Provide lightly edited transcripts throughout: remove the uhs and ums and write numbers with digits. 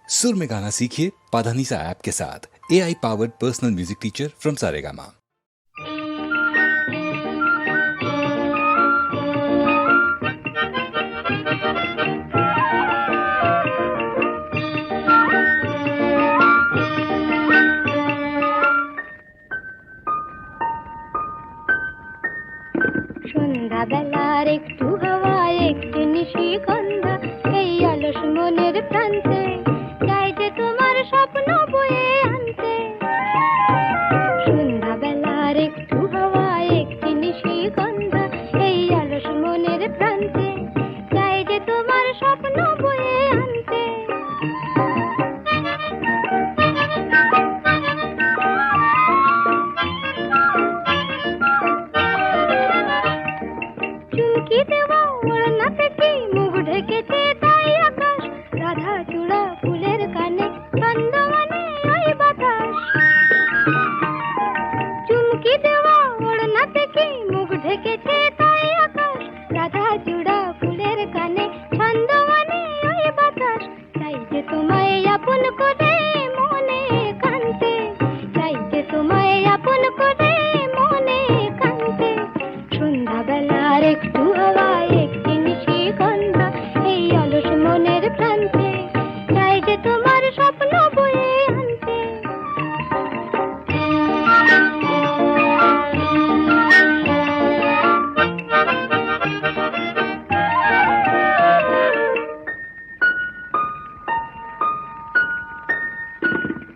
सुर में गाना सीखिए पाधानीसा ऐप के साथ। AI powered personal music teacher from Saregama. সন্ধ্যাবেলার একটু হাওয়া একটু নিশিগন্ধা এই অলস মনের প্রান্তে চাই যে তোমার স্বপ্ন বয়ে আনতে। সন্ধ্যাবেলার একটু হাওয়া একটু নিশিগন্ধা এই অলস মনের প্রান্তে চাই যে তোমার স্বপ্ন বয়ে আনতে। চুমকি দেওয়া ওড়না থেকে মুখ ঢেকেছে তাই আকাশ, রাধা চূড়া ফুলের কানে ছন্দমানে ওই বাতাস। চুমকি দেওয়া ওড়না থেকে মুখ ঢেকেছে তাই আকাশ, রাধা চূড়া ফুলের কানে ছন্দমানে ওই বাতাস। চাই যে তোমায় আপন করে মনে কানতে, চাই যে তোমায় আপন করে মনে কানতে। সন্ধ্যাবেলার একটু হাওয়া একটি নিশিগন্ধা এই অলস মনের প্রান্তে চাই যে তোমার স্বপ্ন বয়ে আনতে।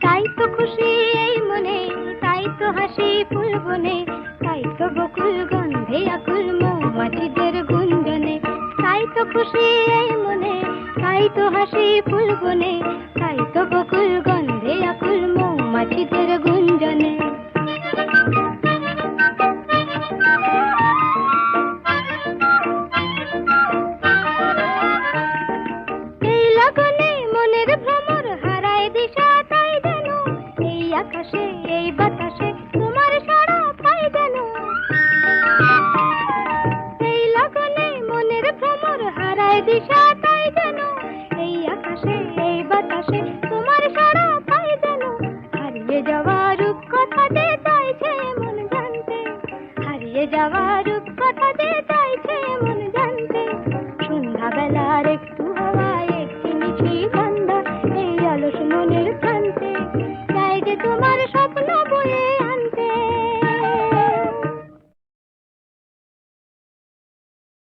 তাই তো খুশি এই মনে, তাই তো হাসি ফুল বনে, তাই তো বকুল গন্ধে আকুল মৌমাছিদের গুঞ্জনে। তাই তো খুশি এই মনে, তাই তো হাসি ফুল বনে, তাই তো বকুল গন্ধে আকুল মৌমাছিদের গুঞ্জনে। এই লগনে মনের ভ্রমর হারায় দিশা তাই যেন এই আকাশে এই বাতাসে তোমার সাড়া পাই যেন। এই লগনে মনের ভ্রমর হারায় দিশা তাই যেন এই আকাশে এই বাতাসে তোমার সাড়া পাই যেন। হারিয়ে যাওয়া রূপ কথা যে চাইছে মন জানতে, হারিয়ে যাওয়া রূপ কথা যে চাইছে মন